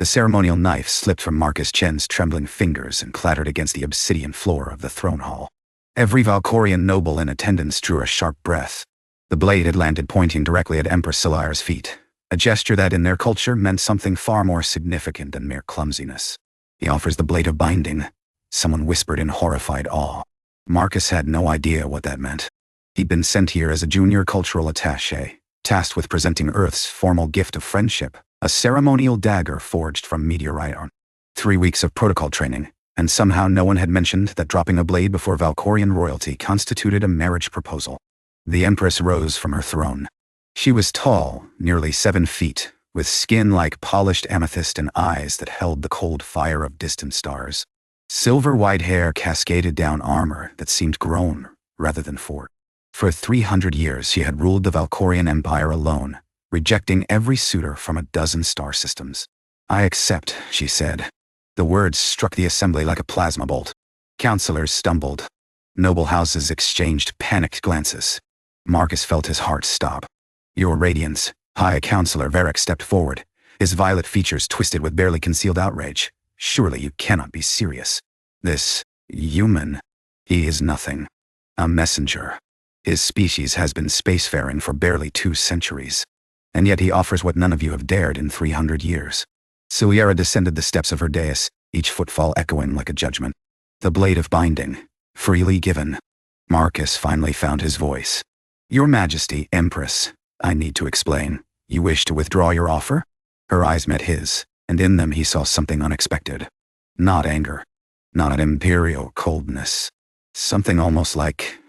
The ceremonial knife slipped from Marcus Chen's trembling fingers and clattered against the obsidian floor of the throne hall. Every Valkorian noble in attendance drew a sharp breath. The blade had landed pointing directly at Empress Selyara's feet, a gesture that in their culture meant something far more significant than mere clumsiness. "He offers the blade of binding," someone whispered in horrified awe. Marcus had no idea what that meant. He'd been sent here as a junior cultural attaché, tasked with presenting Earth's formal gift of friendship, a ceremonial dagger forged from meteorite iron. 3 weeks of protocol training, and somehow no one had mentioned that dropping a blade before Valkorian royalty constituted a marriage proposal. The Empress rose from her throne. She was tall, nearly 7 feet, with skin like polished amethyst and eyes that held the cold fire of distant stars. Silver-white hair cascaded down armor that seemed grown rather than forged. For 300 years she had ruled the Valkorian Empire alone, rejecting every suitor from a dozen star systems. "I accept," she said. The words struck the assembly like a plasma bolt. Counselors stumbled. Noble houses exchanged panicked glances. Marcus felt his heart stop. "Your Radiance," High Counselor Varek stepped forward, his violet features twisted with barely concealed outrage. "Surely you cannot be serious. This human, he is nothing. A messenger. His species has been spacefaring for barely 2 centuries. And yet he offers what none of you have dared in 300 years. Selyara descended the steps of her dais, each footfall echoing like a judgment. "The blade of binding, freely given." Marcus finally found his voice. "Your Majesty, Empress, I need to explain. You wish to withdraw your offer?" Her eyes met his, and in them he saw something unexpected. Not anger. Not an imperial coldness. Something almost like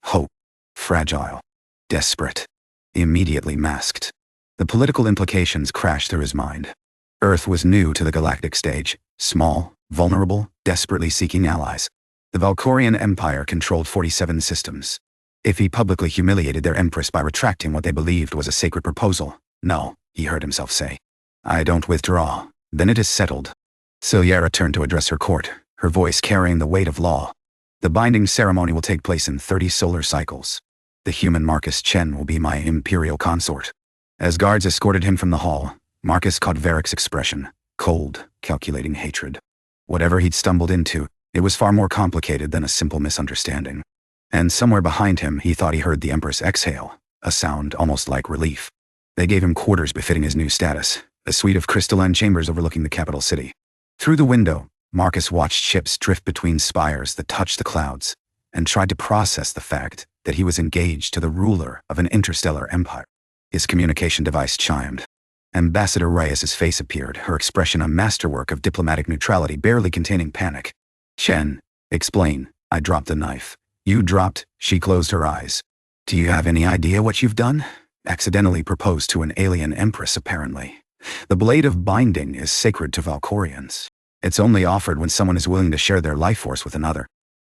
hope. Fragile. Desperate. Immediately masked. The political implications crashed through his mind. Earth was new to the galactic stage, small, vulnerable, desperately seeking allies. The Valkorian Empire controlled 47 systems. If he publicly humiliated their empress by retracting what they believed was a sacred proposal, "No," he heard himself say. "I don't withdraw. Then it is settled." Selyara turned to address her court, her voice carrying the weight of law. "The binding ceremony will take place in 30 solar cycles. The human Marcus Chen will be my imperial consort." As guards escorted him from the hall, Marcus caught Varek's expression, cold, calculating hatred. Whatever he'd stumbled into, it was far more complicated than a simple misunderstanding. And somewhere behind him he thought he heard the Empress exhale, a sound almost like relief. They gave him quarters befitting his new status, a suite of crystalline chambers overlooking the capital city. Through the window, Marcus watched ships drift between spires that touched the clouds, and tried to process the fact that he was engaged to the ruler of an interstellar empire. His communication device chimed. Ambassador Reyes's face appeared, her expression a masterwork of diplomatic neutrality barely containing panic. "Chen, explain." I dropped the knife. "You dropped?" She closed her eyes. "Do you have any idea what you've done?" "Accidentally proposed to an alien empress, apparently. The blade of binding is sacred to Valkorians. It's only offered when someone is willing to share their life force with another.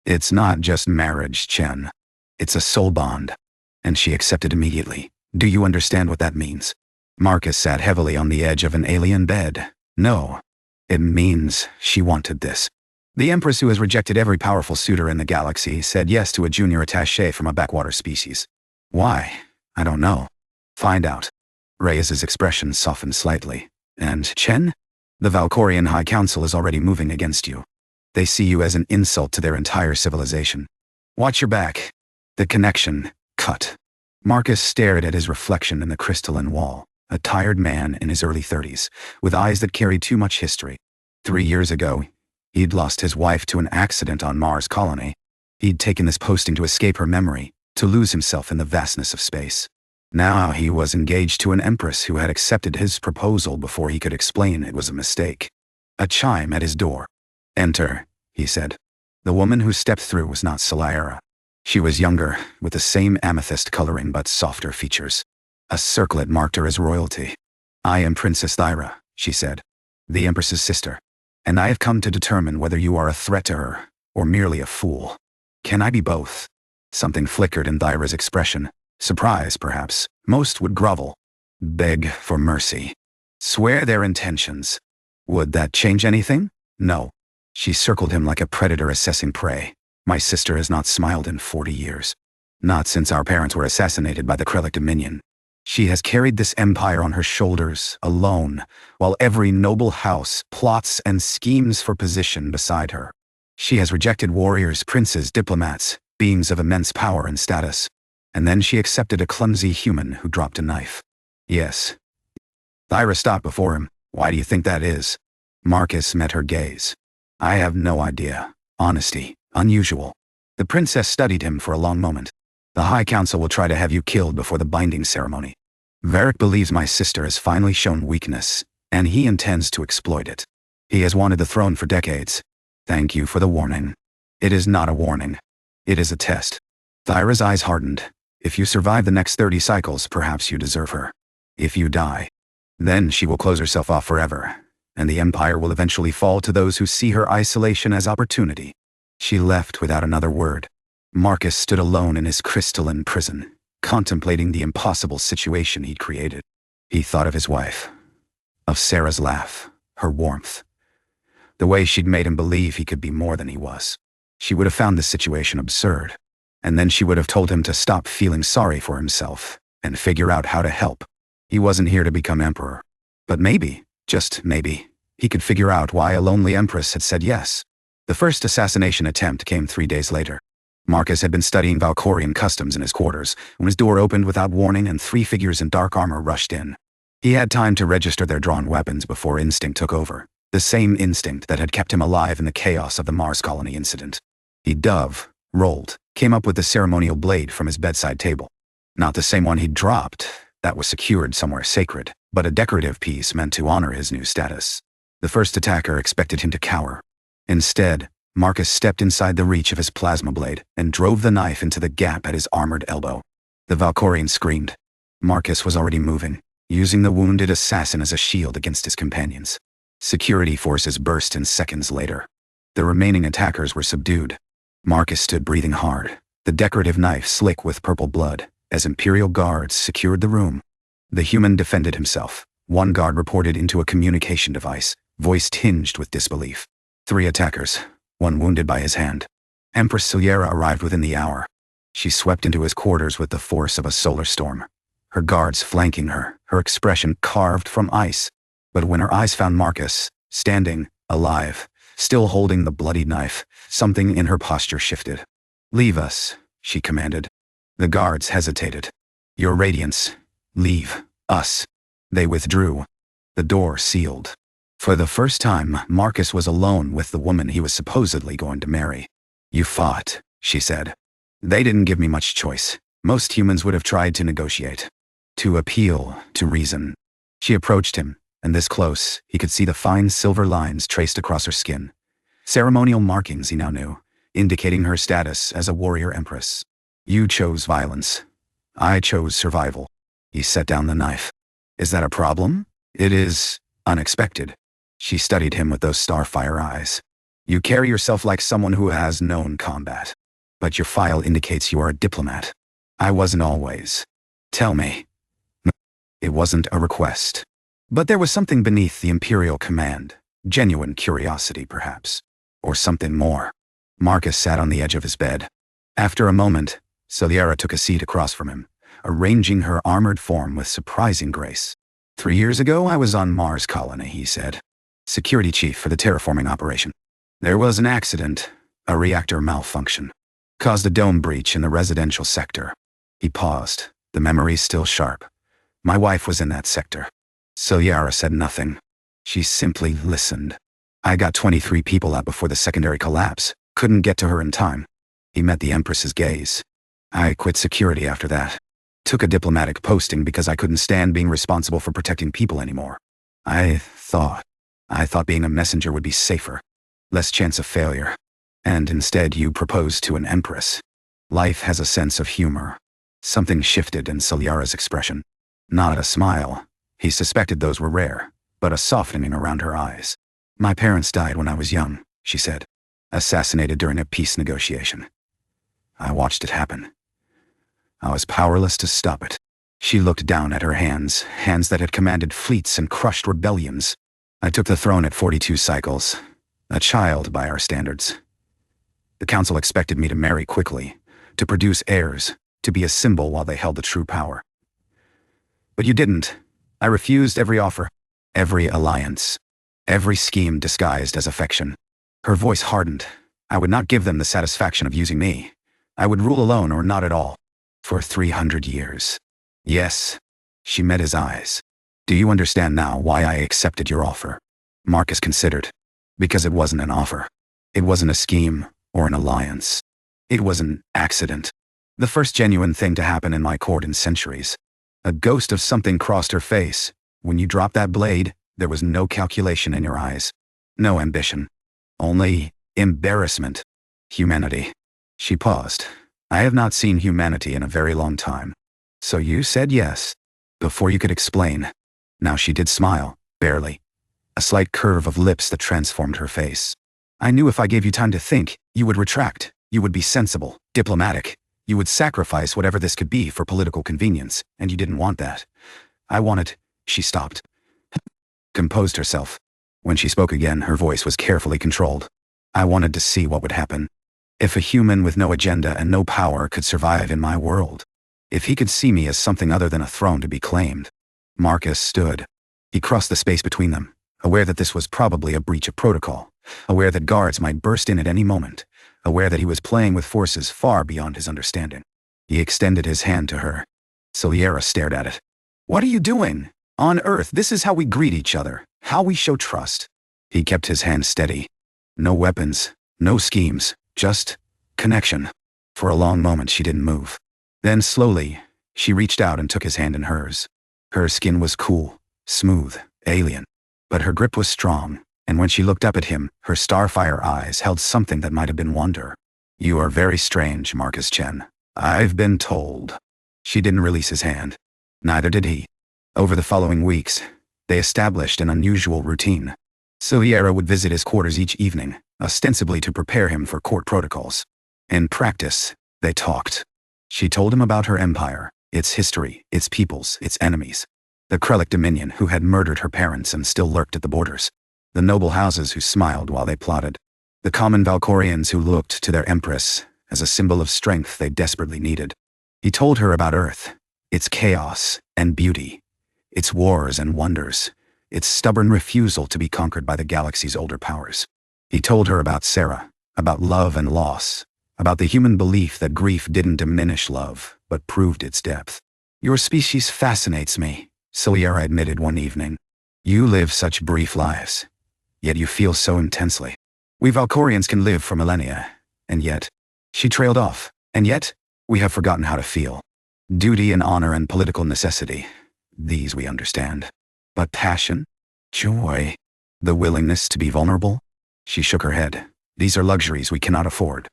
It's not just marriage, Chen. It's a soul bond." And she accepted immediately. "Do you understand what that means?" Marcus sat heavily on the edge of an alien bed. "No. It means she wanted this. The Empress, who has rejected every powerful suitor in the galaxy, said yes to a junior attaché from a backwater species. Why? I don't know. Find out." Reyes's expression softened slightly. "And Chen? The Valkorian High Council is already moving against you. They see you as an insult to their entire civilization. Watch your back." The connection cut. Marcus stared at his reflection in the crystalline wall, a tired man in his early 30s, with eyes that carried too much history. 3 years ago, he'd lost his wife to an accident on Mars colony. He'd taken this posting to escape her memory, to lose himself in the vastness of space. Now he was engaged to an empress who had accepted his proposal before he could explain it was a mistake. A chime at his door. "Enter," he said. The woman who stepped through was not Selyara. She was younger, with the same amethyst coloring but softer features. A circlet marked her as royalty. "I am Princess Thyra," she said, "the Empress's sister, and I have come to determine whether you are a threat to her, or merely a fool. Can I be both?" Something flickered in Thyra's expression. Surprise, perhaps. Most would grovel. Beg for mercy. Swear their intentions. Would that change anything? No. She circled him like a predator assessing prey. "My sister has not smiled in 40 years. Not since our parents were assassinated by the Krellic Dominion." She has carried this empire on her shoulders, alone, while every noble house plots and schemes for position beside her. She has rejected warriors, princes, diplomats, beings of immense power and status. And then she accepted a clumsy human who dropped a knife. Yes. Thyra stopped before him. Why do you think that is? Marcus met her gaze. I have no idea. Honesty. Unusual. The princess studied him for a long moment. The High Council will try to have you killed before the binding ceremony. Varek believes my sister has finally shown weakness, and he intends to exploit it. He has wanted the throne for decades. Thank you for the warning. It is not a warning. It is a test. Thyra's eyes hardened. If you survive the next 30 cycles, perhaps you deserve her. If you die, then she will close herself off forever, and the empire will eventually fall to those who see her isolation as opportunity. She left without another word. Marcus stood alone in his crystalline prison, contemplating the impossible situation he'd created. He thought of his wife, of Sarah's laugh, her warmth, the way she'd made him believe he could be more than he was. She would have found the situation absurd, and then she would have told him to stop feeling sorry for himself and figure out how to help. He wasn't here to become emperor, but maybe, just maybe, he could figure out why a lonely empress had said yes. The first assassination attempt came 3 days later. Marcus had been studying Valkorian customs in his quarters when his door opened without warning and 3 figures in dark armor rushed in. He had time to register their drawn weapons before instinct took over, the same instinct that had kept him alive in the chaos of the Mars colony incident. He rolled, came up with the ceremonial blade from his bedside table. Not the same one he'd dropped, that was secured somewhere sacred, but a decorative piece meant to honor his new status. The first attacker expected him to cower. Instead, Marcus stepped inside the reach of his plasma blade and drove the knife into the gap at his armored elbow. The Valkorian screamed. Marcus was already moving, using the wounded assassin as a shield against his companions. Security forces burst in seconds later. The remaining attackers were subdued. Marcus stood breathing hard, the decorative knife slick with purple blood, as Imperial guards secured the room. The human defended himself. One guard reported into a communication device, voice tinged with disbelief. 3 attackers, 1 wounded by his hand. Empress Selyara arrived within the hour. She swept into his quarters with the force of a solar storm, her guards flanking her, her expression carved from ice. But when her eyes found Marcus, standing, alive, still holding the bloody knife, something in her posture shifted. Leave us, she commanded. The guards hesitated. Your Radiance, leave us. They withdrew. The door sealed. For the first time, Marcus was alone with the woman he was supposedly going to marry. You fought, she said. They didn't give me much choice. Most humans would have tried to negotiate, to appeal to reason. She approached him, and this close, he could see the fine silver lines traced across her skin. Ceremonial markings he now knew, indicating her status as a warrior empress. You chose violence. I chose survival. He set down the knife. Is that a problem? It is unexpected. She studied him with those starfire eyes. You carry yourself like someone who has known combat. But your file indicates you are a diplomat. I wasn't always. Tell me. It wasn't a request. But there was something beneath the Imperial command. Genuine curiosity, perhaps. Or something more. Marcus sat on the edge of his bed. After a moment, Selyara took a seat across from him, arranging her armored form with surprising grace. 3 years ago, I was on Mars colony, he said. Security chief for the terraforming operation. There was an accident, a reactor malfunction. Caused a dome breach in the residential sector. He paused, the memory still sharp. My wife was in that sector. Selyara said nothing. She simply listened. I got 23 people out before the secondary collapse, couldn't get to her in time. He met the Empress's gaze. I quit security after that. Took a diplomatic posting because I couldn't stand being responsible for protecting people anymore. I thought being a messenger would be safer. Less chance of failure. And instead you proposed to an empress. Life has a sense of humor. Something shifted in Selyara's expression. Not a smile. He suspected those were rare, but a softening around her eyes. My parents died when I was young, she said. Assassinated during a peace negotiation. I watched it happen. I was powerless to stop it. She looked down at her hands that had commanded fleets and crushed rebellions. I took the throne at 42 cycles. A child by our standards. The council expected me to marry quickly, to produce heirs, to be a symbol while they held the true power. But you didn't. I refused every offer, every alliance, every scheme disguised as affection. Her voice hardened. I would not give them the satisfaction of using me. I would rule alone or not at all. For 300 years. Yes. She met his eyes. Do you understand now why I accepted your offer? Marcus considered. Because it wasn't an offer. It wasn't a scheme or an alliance. It was an accident. The first genuine thing to happen in my court in centuries. A ghost of something crossed her face. When you dropped that blade, there was no calculation in your eyes. No ambition. Only embarrassment. Humanity. She paused. I have not seen humanity in a very long time. So you said yes. Before you could explain. Now she did smile, barely. A slight curve of lips that transformed her face. I knew if I gave you time to think, you would retract. You would be sensible, diplomatic. You would sacrifice whatever this could be for political convenience, and you didn't want that. I wanted. She stopped. Composed herself. When she spoke again, her voice was carefully controlled. I wanted to see what would happen. If a human with no agenda and no power could survive in my world. If he could see me as something other than a throne to be claimed. Marcus stood. He crossed the space between them, aware that this was probably a breach of protocol, aware that guards might burst in at any moment, aware that he was playing with forces far beyond his understanding. He extended his hand to her. Selyara stared at it. What are you doing? On Earth, this is how we greet each other, how we show trust. He kept his hand steady. No weapons, no schemes, just connection. For a long moment she didn't move. Then slowly, she reached out and took his hand in hers. Her skin was cool, smooth, alien. But her grip was strong, and when she looked up at him, her starfire eyes held something that might have been wonder. You are very strange, Marcus Chen. I've been told. She didn't release his hand. Neither did he. Over the following weeks, they established an unusual routine. Selyara would visit his quarters each evening, ostensibly to prepare him for court protocols. In practice, they talked. She told him about her empire, its history, its peoples, its enemies. The Krellic Dominion who had murdered her parents and still lurked at the borders. The noble houses who smiled while they plotted. The common Valkorians who looked to their empress as a symbol of strength they desperately needed. He told her about Earth, its chaos and beauty, its wars and wonders, its stubborn refusal to be conquered by the galaxy's older powers. He told her about Sarah, about love and loss, about the human belief that grief didn't diminish love, but proved its depth. Your species fascinates me, Selyara admitted one evening. You live such brief lives, yet you feel so intensely. We Valkorians can live for millennia, and yet, she trailed off, and yet, we have forgotten how to feel. Duty and honor and political necessity, these we understand. But passion? Joy? The willingness to be vulnerable? She shook her head. These are luxuries we cannot afford.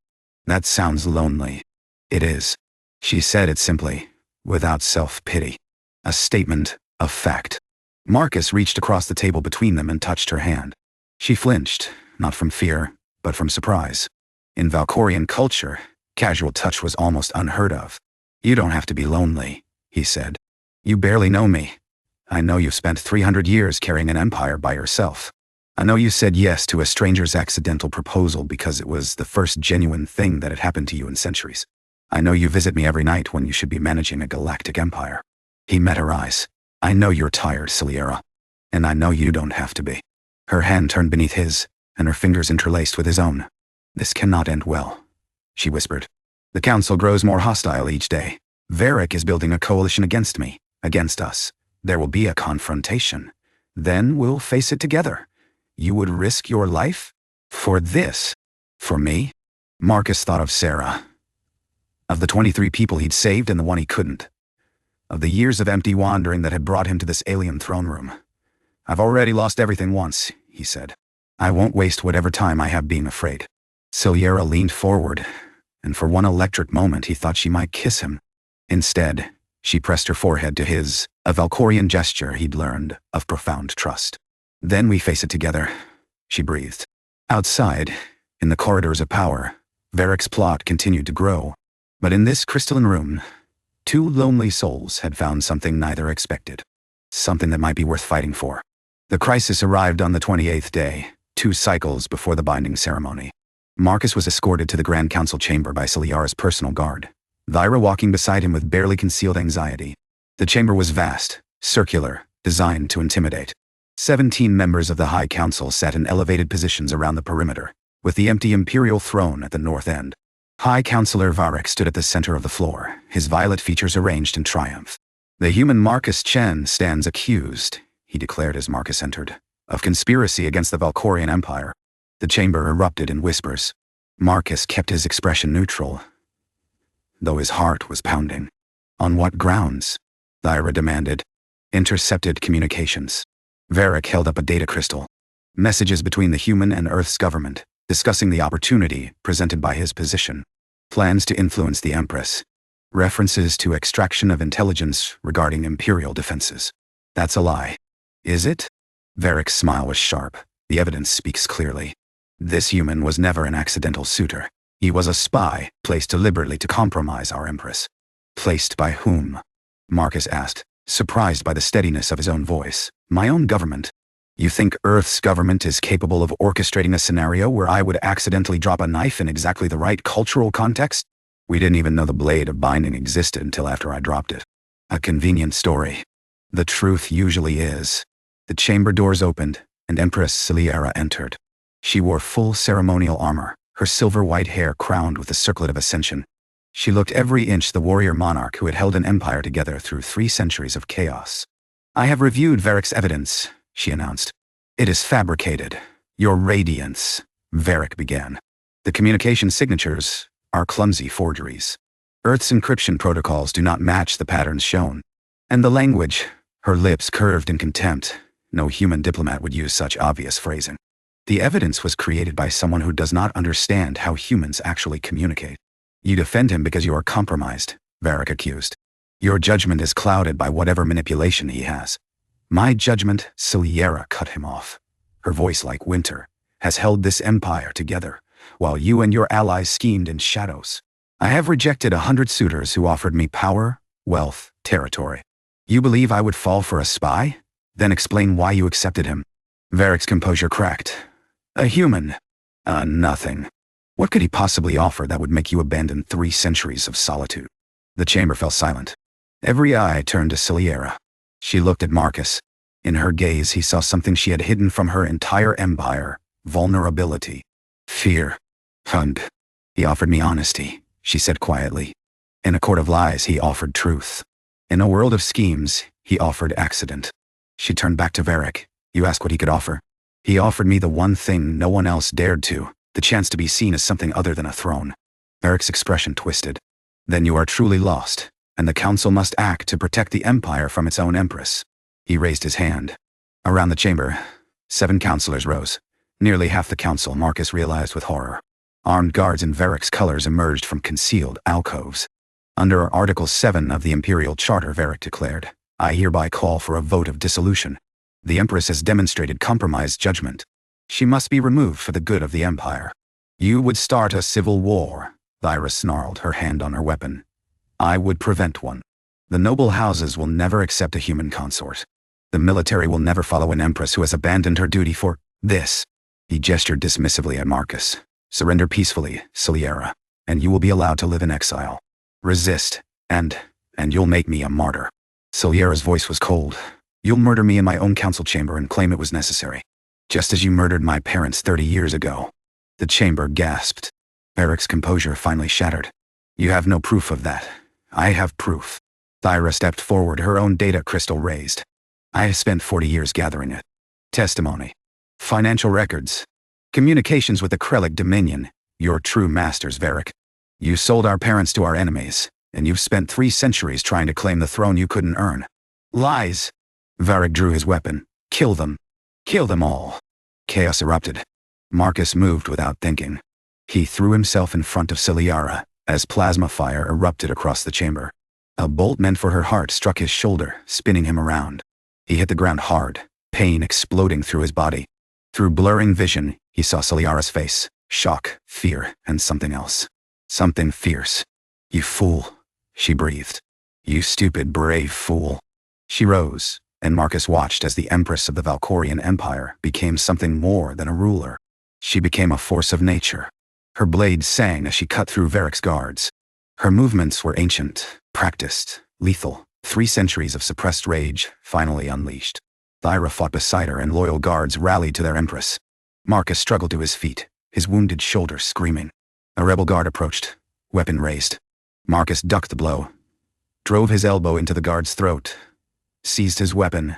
That sounds lonely. It is. She said it simply, without self-pity. A statement of fact. Marcus reached across the table between them and touched her hand. She flinched, not from fear, but from surprise. In Valkorian culture, casual touch was almost unheard of. You don't have to be lonely, he said. You barely know me. I know you've spent 300 years carrying an empire by yourself. I know you said yes to a stranger's accidental proposal because it was the first genuine thing that had happened to you in centuries. I know you visit me every night when you should be managing a galactic empire. He met her eyes. I know you're tired, Selyara. And I know you don't have to be. Her hand turned beneath his, and her fingers interlaced with his own. This cannot end well, she whispered. The council grows more hostile each day. Varek is building a coalition against me, against us. There will be a confrontation. Then we'll face it together. You would risk your life? For this? For me? Marcus thought of Sarah. Of the 23 people he'd saved and the one he couldn't. Of the years of empty wandering that had brought him to this alien throne room. I've already lost everything once, he said. I won't waste whatever time I have being afraid. Selyara leaned forward, and for one electric moment he thought she might kiss him. Instead, she pressed her forehead to his, a Valkorian gesture he'd learned of profound trust. Then we face it together, she breathed. Outside, in the corridors of power, Varek's plot continued to grow. But in this crystalline room, two lonely souls had found something neither expected. Something that might be worth fighting for. The crisis arrived on the 28th day, 2 cycles before the binding ceremony. Marcus was escorted to the Grand Council chamber by Selyara's personal guard, Vyra walking beside him with barely concealed anxiety. The chamber was vast, circular, designed to intimidate. 17 members of the High Council sat in elevated positions around the perimeter, with the empty imperial throne at the north end. High Councilor Varek stood at the center of the floor, his violet features arranged in triumph. The human Marcus Chen stands accused, he declared as Marcus entered, of conspiracy against the Valkorian Empire. The chamber erupted in whispers. Marcus kept his expression neutral, though his heart was pounding. On what grounds? Thyra demanded. Intercepted communications. Varek held up a data crystal. Messages between the human and Earth's government, discussing the opportunity presented by his position. Plans to influence the Empress. References to extraction of intelligence regarding imperial defenses. That's a lie. Is it? Varek's smile was sharp. The evidence speaks clearly. This human was never an accidental suitor. He was a spy, placed deliberately to compromise our Empress. Placed by whom? Marcus asked, surprised by the steadiness of his own voice. My own government. You think Earth's government is capable of orchestrating a scenario where I would accidentally drop a knife in exactly the right cultural context? We didn't even know the blade of binding existed until after I dropped it. A convenient story. The truth usually is. The chamber doors opened, and Empress Selyara entered. She wore full ceremonial armor, her silver-white hair crowned with the circlet of ascension. She looked every inch the warrior monarch who had held an empire together through 3 centuries of chaos. I have reviewed Varek's evidence, she announced. It is fabricated. Your radiance, Varek began. The communication signatures are clumsy forgeries. Earth's encryption protocols do not match the patterns shown. And the language, her lips curved in contempt. No human diplomat would use such obvious phrasing. The evidence was created by someone who does not understand how humans actually communicate. You defend him because you are compromised, Varek accused. Your judgment is clouded by whatever manipulation he has. My judgment, Selyara cut him off. Her voice like winter, has held this empire together, while you and your allies schemed in shadows. I have rejected 100 suitors who offered me power, wealth, territory. You believe I would fall for a spy? Then explain why you accepted him. Varek's composure cracked. A human. Nothing. What could he possibly offer that would make you abandon 3 centuries of solitude? The chamber fell silent. Every eye turned to Selyara. She looked at Marcus. In her gaze he saw something she had hidden from her entire empire. Vulnerability. Fear. Hund. He offered me honesty, she said quietly. In a court of lies he offered truth. In a world of schemes, he offered accident. She turned back to Varek. You asked what he could offer? He offered me the one thing no one else dared to, the chance to be seen as something other than a throne. Varek's expression twisted. Then you are truly lost, and the council must act to protect the empire from its own empress. He raised his hand. Around the chamber, 7 councilors rose. Nearly half the council, Marcus realized with horror. Armed guards in Varek's colors emerged from concealed alcoves. Under Article 7 of the Imperial Charter, Varek declared, I hereby call for a vote of dissolution. The Empress has demonstrated compromised judgment. She must be removed for the good of the Empire. You would start a civil war, Thyra snarled, her hand on her weapon. I would prevent one. The noble houses will never accept a human consort. The military will never follow an empress who has abandoned her duty for this. He gestured dismissively at Marcus. Surrender peacefully, Selyara, and you will be allowed to live in exile. Resist, and you'll make me a martyr. Selyara's voice was cold. You'll murder me in my own council chamber and claim it was necessary. Just as you murdered my parents 30 years ago. The chamber gasped. Varek's composure finally shattered. You have no proof of that. I have proof. Thyra stepped forward, her own data crystal raised. I have spent 40 years gathering it. Testimony. Financial records. Communications with the Krellic Dominion, your true masters, Varek. You sold our parents to our enemies, and you've spent 3 centuries trying to claim the throne you couldn't earn. Lies. Varek drew his weapon. Kill them. Kill them all. Chaos erupted. Marcus moved without thinking. He threw himself in front of Selyara, as plasma fire erupted across the chamber. A bolt meant for her heart struck his shoulder, spinning him around. He hit the ground hard, pain exploding through his body. Through blurring vision, he saw Selyara's face, shock, fear, and something else. Something fierce. You fool, she breathed. You stupid, brave fool. She rose, and Marcus watched as the Empress of the Valkorian Empire became something more than a ruler. She became a force of nature. Her blade sang as she cut through Varek's guards. Her movements were ancient, practiced, lethal, 3 centuries of suppressed rage, finally unleashed. Thyra fought beside her and loyal guards rallied to their empress. Marcus struggled to his feet, his wounded shoulder screaming. A rebel guard approached, weapon raised. Marcus ducked the blow, drove his elbow into the guard's throat, seized his weapon,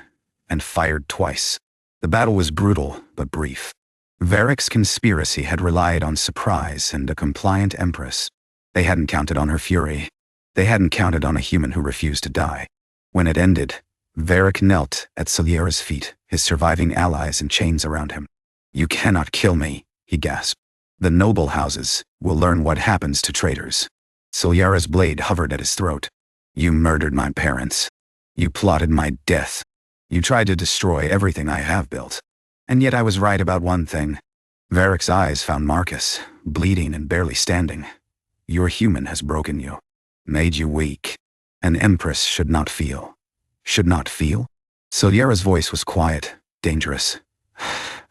and fired twice. The battle was brutal, but brief. Varek's conspiracy had relied on surprise and a compliant empress. They hadn't counted on her fury. They hadn't counted on a human who refused to die. When it ended, Varek knelt at Selyara's feet, his surviving allies in chains around him. "You cannot kill me," he gasped. "The noble houses will learn what happens to traitors." Selyara's blade hovered at his throat. "You murdered my parents. You plotted my death. You tried to destroy everything I have built. And yet I was right about one thing." Varek's eyes found Marcus, bleeding and barely standing. "Your human has broken you, made you weak. An empress should not feel." "Should not feel?" Selyara's voice was quiet, dangerous.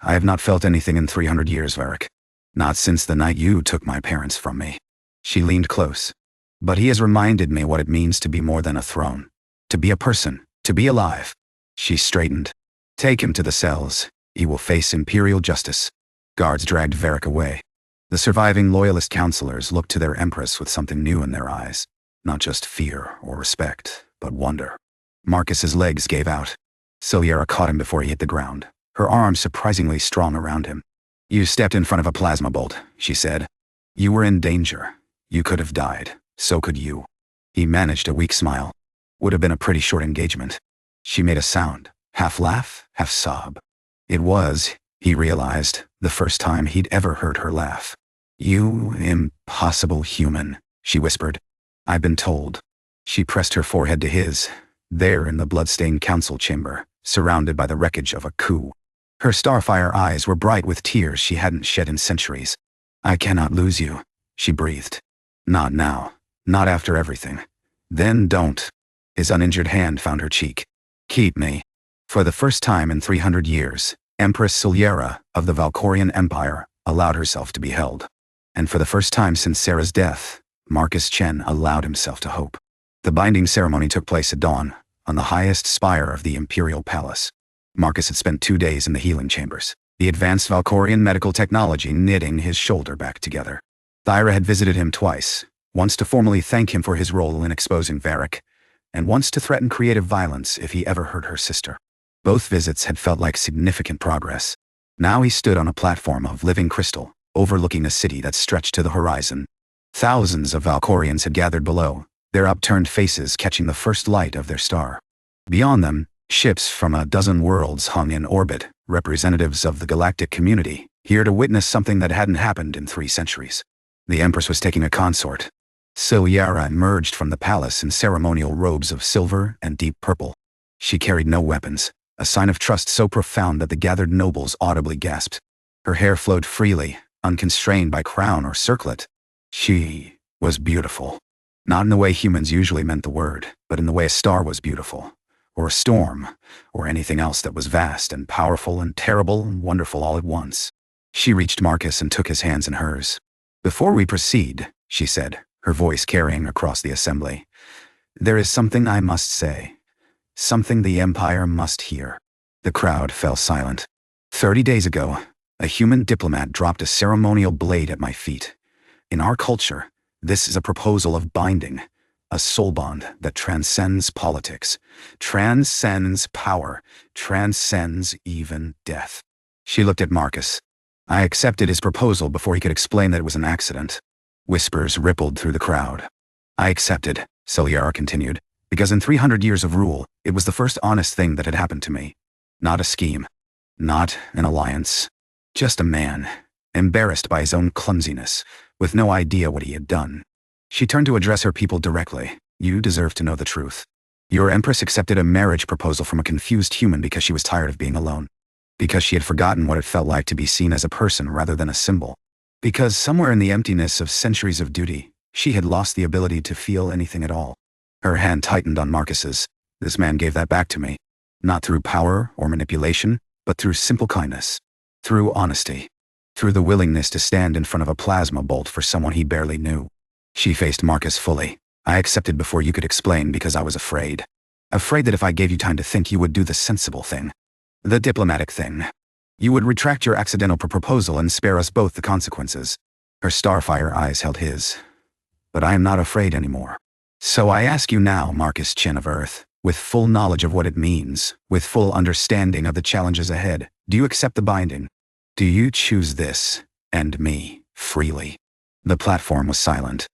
"I have not felt anything in 300 years, Varek. Not since the night you took my parents from me." She leaned close. "But he has reminded me what it means to be more than a throne. To be a person, to be alive." She straightened. "Take him to the cells. He will face imperial justice." Guards dragged Varek away. The surviving loyalist counselors looked to their empress with something new in their eyes. Not just fear or respect, but wonder. Marcus's legs gave out. Selyara caught him before he hit the ground, her arms surprisingly strong around him. "You stepped in front of a plasma bolt," she said. "You were in danger. You could have died. So could you." He managed a weak smile. "Would have been a pretty short engagement." She made a sound, half laugh, half sob. It was, he realized, the first time he'd ever heard her laugh. "You impossible human," she whispered. "I've been told." She pressed her forehead to his, there in the blood-stained council chamber, surrounded by the wreckage of a coup. Her starfire eyes were bright with tears she hadn't shed in centuries. "I cannot lose you," she breathed. "Not now. Not after everything." "Then don't." His uninjured hand found her cheek. "Keep me." For the first time in 300 years, Empress Selyara of the Valkorian Empire allowed herself to be held. And for the first time since Sarah's death, Marcus Chen allowed himself to hope. The binding ceremony took place at dawn, on the highest spire of the imperial palace. Marcus had spent 2 days in the healing chambers, the advanced Valkorian medical technology knitting his shoulder back together. Thyra had visited him twice, once to formally thank him for his role in exposing Varek, and once to threaten creative violence if he ever hurt her sister. Both visits had felt like significant progress. Now he stood on a platform of living crystal, overlooking a city that stretched to the horizon. Thousands of Valkorians had gathered below, their upturned faces catching the first light of their star. Beyond them, ships from a dozen worlds hung in orbit, representatives of the galactic community, here to witness something that hadn't happened in 3 centuries. The Empress was taking a consort. Selyara emerged from the palace in ceremonial robes of silver and deep purple. She carried no weapons, a sign of trust so profound that the gathered nobles audibly gasped. Her hair flowed freely, unconstrained by crown or circlet. She was beautiful. Not in the way humans usually meant the word, but in the way a star was beautiful, or a storm, or anything else that was vast and powerful and terrible and wonderful all at once. She reached Marcus and took his hands in hers. "Before we proceed," she said, her voice carrying across the assembly, "there is something I must say. Something the Empire must hear." The crowd fell silent. 30 days ago, a human diplomat dropped a ceremonial blade at my feet. In our culture, this is a proposal of binding, a soul bond that transcends politics, transcends power, transcends even death. She looked at Marcus. I accepted his proposal before he could explain that it was an accident. Whispers rippled through the crowd. "I accepted," Selyara continued, "because in 300 years of rule, it was the first honest thing that had happened to me. Not a scheme. Not an alliance. Just a man, embarrassed by his own clumsiness, with no idea what he had done." She turned to address her people directly. "You deserve to know the truth. Your Empress accepted a marriage proposal from a confused human because she was tired of being alone. Because she had forgotten what it felt like to be seen as a person rather than a symbol. Because somewhere in the emptiness of centuries of duty, she had lost the ability to feel anything at all." Her hand tightened on Marcus's. "This man gave that back to me. Not through power or manipulation, but through simple kindness. Through honesty. Through the willingness to stand in front of a plasma bolt for someone he barely knew." She faced Marcus fully. "I accepted before you could explain because I was afraid. Afraid that if I gave you time to think, you would do the sensible thing. The diplomatic thing. You would retract your accidental proposal and spare us both the consequences. Her starfire eyes held his. But I am not afraid anymore. So I ask you now, Marcus Chen of Earth, with full knowledge of what it means, with full understanding of the challenges ahead, do you accept the binding? Do you choose this, and me, freely? The platform was silent.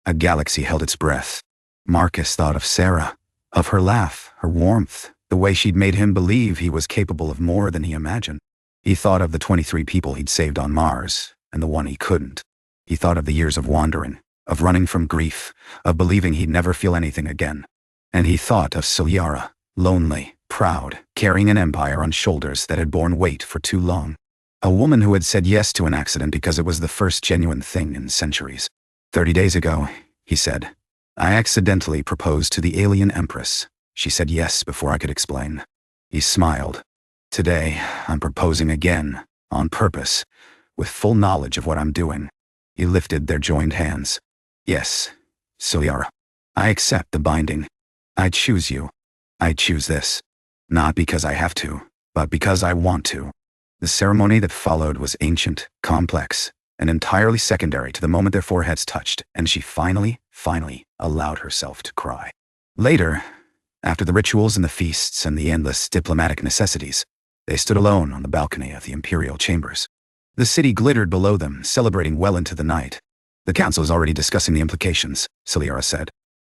A galaxy held its breath. Marcus thought of Sarah, of her laugh, her warmth, the way she'd made him believe he was capable of more than he imagined. He thought of the 23 people he'd saved on Mars, and the one he couldn't. He thought of the years of wandering, of running from grief, of believing he'd never feel anything again. And he thought of Selyara, lonely, proud, carrying an empire on shoulders that had borne weight for too long. A woman who had said yes to an accident because it was the first genuine thing in centuries. 30 days ago, he said, I accidentally proposed to the Alien Empress. She said yes before I could explain. He smiled. Today, I'm proposing again, on purpose, with full knowledge of what I'm doing. He lifted their joined hands. Yes, Selyara. I accept the binding. I choose you. I choose this. Not because I have to, but because I want to. The ceremony that followed was ancient, complex, and entirely secondary to the moment their foreheads touched, and she finally allowed herself to cry. Later, after the rituals and the feasts and the endless diplomatic necessities, they stood alone on the balcony of the imperial chambers. The city glittered below them, celebrating well into the night. The council is already discussing the implications, Selyara said.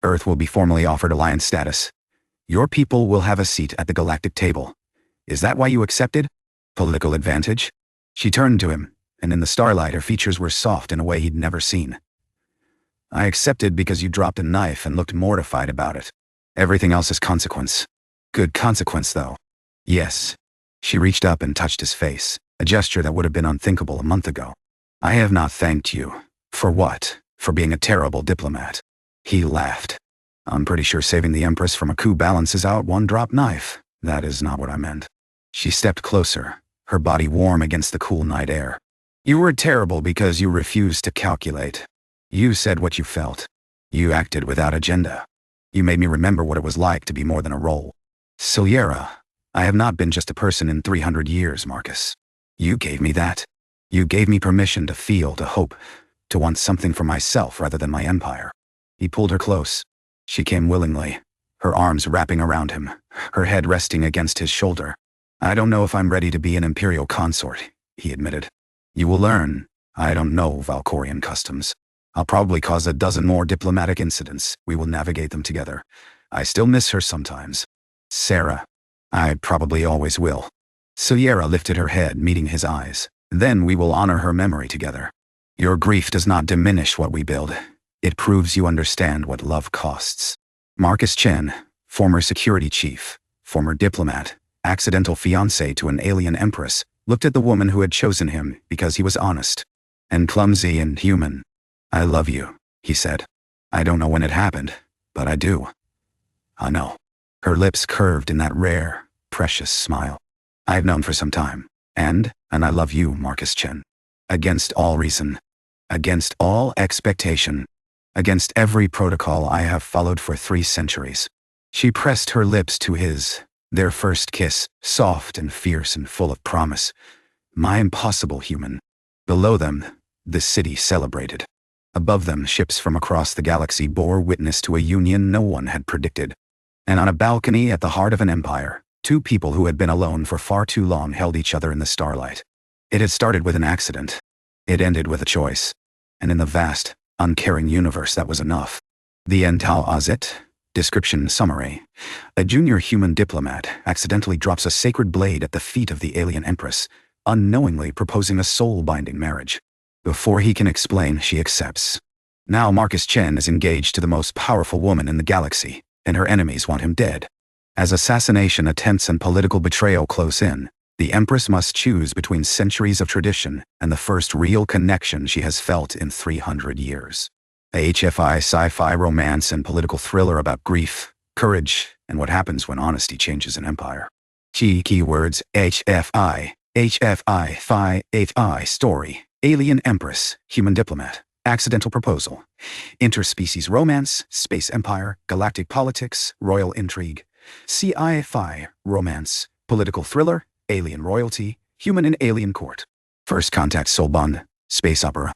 Earth will be formally offered alliance status. Your people will have a seat at the galactic table. Is that why you accepted? Political advantage? She turned to him, and in the starlight her features were soft in a way he'd never seen. I accepted because you dropped a knife and looked mortified about it. Everything else is consequence. Good consequence, though. Yes. She reached up and touched his face, a gesture that would have been unthinkable a month ago. I have not thanked you. For what? For being a terrible diplomat. He laughed. I'm pretty sure saving the Empress from a coup balances out one drop knife. That is not what I meant. She stepped closer, her body warm against the cool night air. You were terrible because you refused to calculate. You said what you felt. You acted without agenda. You made me remember what it was like to be more than a role. Selyara, I have not been just a person in 300 years, Marcus. You gave me that. You gave me permission to feel, to hope, to want something for myself rather than my empire. He pulled her close. She came willingly, her arms wrapping around him, her head resting against his shoulder. I don't know if I'm ready to be an imperial consort, he admitted. You will learn. I don't know Valkorian customs. I'll probably cause a dozen more diplomatic incidents. We will navigate them together. I still miss her sometimes. Sarah. I probably always will. Selyara lifted her head, meeting his eyes. Then we will honor her memory together. Your grief does not diminish what we build. It proves you understand what love costs. Marcus Chen, former security chief, former diplomat, accidental fiancé to an alien empress, looked at the woman who had chosen him because he was honest. And clumsy and human. I love you, he said. I don't know when it happened, but I do. I know. Her lips curved in that rare, precious smile. I've known for some time. And I love you, Marcus Chen. Against all reason. Against all expectation. Against every protocol I have followed for 3 centuries. She pressed her lips to his, their first kiss, soft and fierce and full of promise. My impossible human. Below them, the city celebrated. Above them, ships from across the galaxy bore witness to a union no one had predicted. And on a balcony at the heart of an empire, 2 people who had been alone for far too long held each other in the starlight. It had started with an accident. It ended with a choice. And in the vast, uncaring universe that was enough. The Entau Azet. Description summary. A junior human diplomat accidentally drops a sacred blade at the feet of the alien empress, unknowingly proposing a soul-binding marriage. Before he can explain, she accepts. Now Marcus Chen is engaged to the most powerful woman in the galaxy, and her enemies want him dead. As assassination attempts and political betrayal close in, the Empress must choose between centuries of tradition and the first real connection she has felt in 300 years. A HFY sci-fi romance and political thriller about grief, courage, and what happens when honesty changes an empire. Keywords HFI, HFI story, Alien Empress, human diplomat, accidental proposal, interspecies romance, space empire, galactic politics, royal intrigue. Sci-Fi, romance, political thriller, alien royalty, human and alien court. First contact soul bond, space opera.